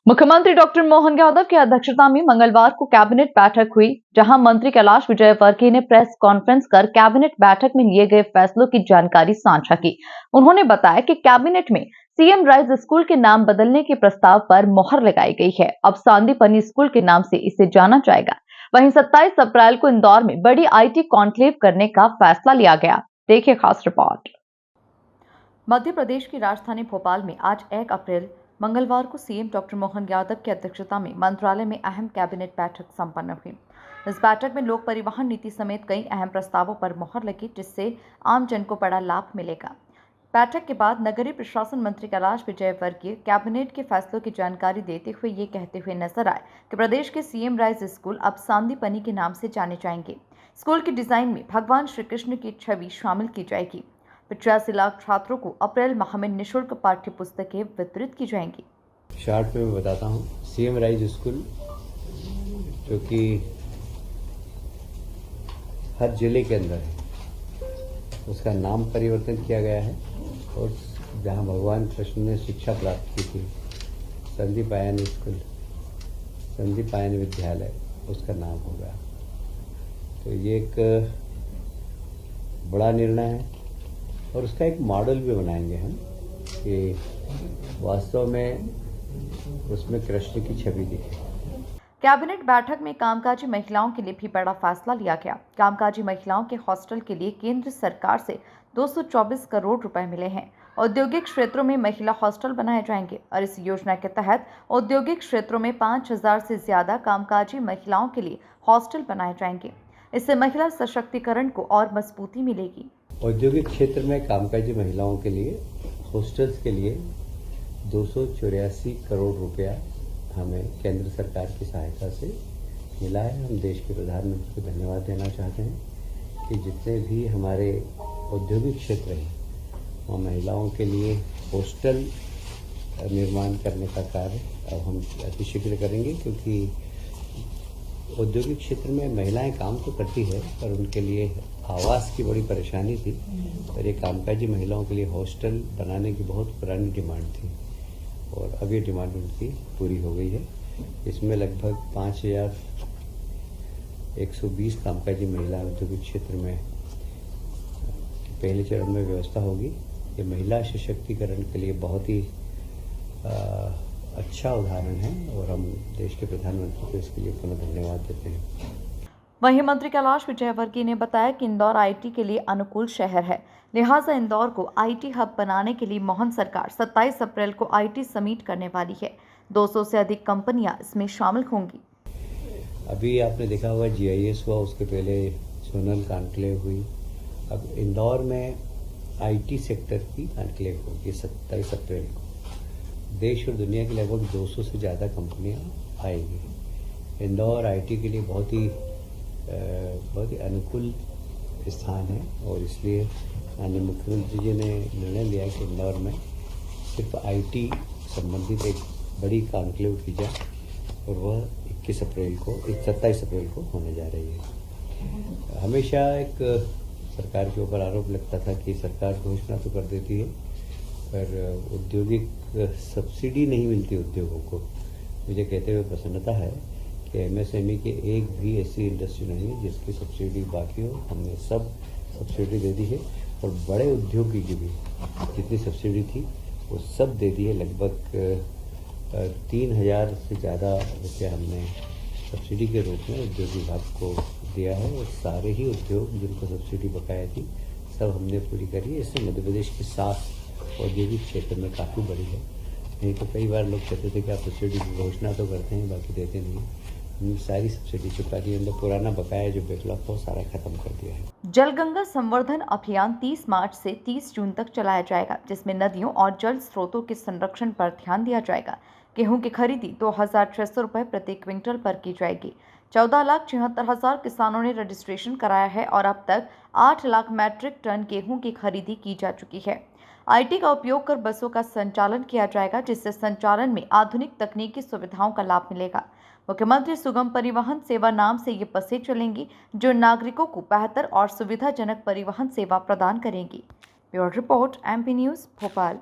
मुख्यमंत्री डॉक्टर मोहन यादव की अध्यक्षता में मंगलवार को कैबिनेट बैठक हुई, जहां मंत्री कैलाश विजयवर्गीय ने प्रेस कॉन्फ्रेंस कर कैबिनेट बैठक में लिए गए फैसलों की जानकारी साझा की। उन्होंने बताया कि कैबिनेट में सीएम राइज स्कूल के नाम बदलने के प्रस्ताव पर मोहर लगाई गई है। अब सांदीपनी स्कूल के नाम से इसे जाना जाएगा। वहीं 27 अप्रैल को इंदौर में बड़ी IT कॉन्क्लेव करने का फैसला लिया गया। देखिए खास रिपोर्ट। मध्य प्रदेश की राजधानी भोपाल में आज 1 अप्रैल मंगलवार को सीएम डॉक्टर मोहन यादव की अध्यक्षता में मंत्रालय में अहम कैबिनेट बैठक संपन्न हुई। इस बैठक में लोक परिवहन नीति समेत कई अहम प्रस्तावों पर मोहर लगी, जिससे आम जन को बड़ा लाभ मिलेगा। बैठक के बाद नगरीय प्रशासन मंत्री कैलाश विजयवर्गीय कैबिनेट के फैसलों की जानकारी देते हुए ये कहते हुए नजर आए कि प्रदेश के सीएम राइज स्कूल अब सांदीपनी के नाम से जाने जाएंगे। स्कूल के डिजाइन में भगवान श्री कृष्ण की छवि शामिल की जाएगी। 85 लाख छात्रों को अप्रैल माह में निःशुल्क पाठ्य पुस्तकें वितरित की जाएंगी। शॉर्ट में मैं बताता हूँ, सीएम राइज स्कूल जो कि हर जिले के अंदर है, उसका नाम परिवर्तन किया गया है और जहाँ भगवान कृष्ण ने शिक्षा प्राप्त की थी, संदीपायन स्कूल, संदीपायन विद्यालय, उसका नाम होगा। तो ये एक बड़ा निर्णय है और उसका एक मॉडल भी बनाएंगे हम कि वास्तव में उसमें कृष्ण की छवि दिखे। कैबिनेट बैठक में कामकाजी महिलाओं के लिए भी बड़ा फैसला लिया गया। कामकाजी महिलाओं के हॉस्टल के लिए केंद्र सरकार से 224 करोड़ रुपए मिले हैं। औद्योगिक क्षेत्रों में महिला हॉस्टल बनाए जाएंगे और इस योजना के तहत औद्योगिक क्षेत्रों में 5000 से ज्यादा कामकाजी महिलाओं के लिए हॉस्टल बनाए जाएंगे। इससे महिला सशक्तिकरण को और मजबूती मिलेगी। औद्योगिक क्षेत्र में कामकाजी महिलाओं के लिए हॉस्टल्स के लिए 284 करोड़ रुपया हमें केंद्र सरकार की सहायता से मिला है। हम देश के प्रधानमंत्री को धन्यवाद देना चाहते हैं कि जितने भी हमारे औद्योगिक क्षेत्र हैं वहाँ महिलाओं के लिए हॉस्टल निर्माण करने का कार्य अब हम अतिशीघ्र करेंगे, क्योंकि औद्योगिक क्षेत्र में महिलाएं काम तो करती है पर उनके लिए आवास की बड़ी परेशानी थी और ये कामकाजी महिलाओं के लिए हॉस्टल बनाने की बहुत पुरानी डिमांड थी और अब ये डिमांड उनकी पूरी हो गई है। इसमें लगभग 5120 कामकाजी महिला औद्योगिक क्षेत्र में पहले चरण में व्यवस्था होगी। ये महिला सशक्तिकरण के लिए बहुत ही अच्छा उदाहरण है और हम देश के प्रधानमंत्री को इसके लिए पुनः धन्यवाद देते हैं। वहीं मंत्री कैलाश विजयवर्गीय ने बताया कि इंदौर IT के लिए अनुकूल शहर है, लिहाजा इंदौर को IT हब बनाने के लिए मोहन सरकार 27 अप्रैल को IT समिट करने वाली है। 200 से अधिक कंपनियां इसमें शामिल होंगी। अभी आपने देखा होगा GIS हुआ, उसके पहले सोनल कॉन्क्लेव हुई, अब इंदौर में IT सेक्टर की कॉन्क्लेव होगी 27 अप्रैल को। देश और दुनिया की लगभग 200 से ज़्यादा कंपनियां आएंगी। इंदौर IT के लिए बहुत ही अनुकूल स्थान है और इसलिए माननीय मुख्यमंत्री जी ने निर्णय लिया कि इंदौर में सिर्फ IT संबंधित एक बड़ी कॉन्क्लेव की जाए और वह 27 अप्रैल को होने जा रही है। हमेशा एक सरकार के ऊपर आरोप लगता था कि सरकार घोषणा तो कर देती है पर औद्योगिक सब्सिडी नहीं मिलती उद्योगों को। मुझे कहते हुए प्रसन्नता है कि MSME के एक भी ऐसी इंडस्ट्री नहीं है जिसकी सब्सिडी बाकी हो। हमने सब सब्सिडी दे दी है और बड़े उद्योग की भी जितनी सब्सिडी थी वो सब दे दी है। लगभग 3000 से ज़्यादा रुपया हमने सब्सिडी के रूप में उद्योग विभाग को दिया है और सारे ही उद्योग जिनको सब्सिडी बकाया थी सब हमने पूरी करी है। इससे मध्य प्रदेश की साख औद्योगिक क्षेत्र में काफ़ी बड़ी है। नहीं तो कई बार लोग कहते थे कि आप सब्सिडी की घोषणा तो करते हैं बाकी देते नहीं। हमने सारी सब्सिडी चुका दी, मतलब पुराना बकाया जो बैकलॉग था वो सारा खत्म कर दिया है। जलगंगा संवर्धन अभियान 30 मार्च से 30 जून तक चलाया जाएगा, जिसमें नदियों और जल स्रोतों के संरक्षण पर ध्यान दिया जाएगा। गेहूं की खरीदी 2600 रुपए प्रति क्विंटल पर की जाएगी। 14,76,000 किसानों ने रजिस्ट्रेशन कराया है और अब तक 8 लाख मैट्रिक टन गेहूं की खरीदी की जा चुकी है। IT का उपयोग कर बसों का संचालन किया जाएगा, जिससे संचालन में आधुनिक तकनीकी सुविधाओं का लाभ मिलेगा। मुख्यमंत्री सुगम परिवहन सेवा नाम से ये बसें चलेंगी, जो नागरिकों को बेहतर और सुविधाजनक परिवहन सेवा प्रदान करेंगी। Bureau report, MP news, Bhopal.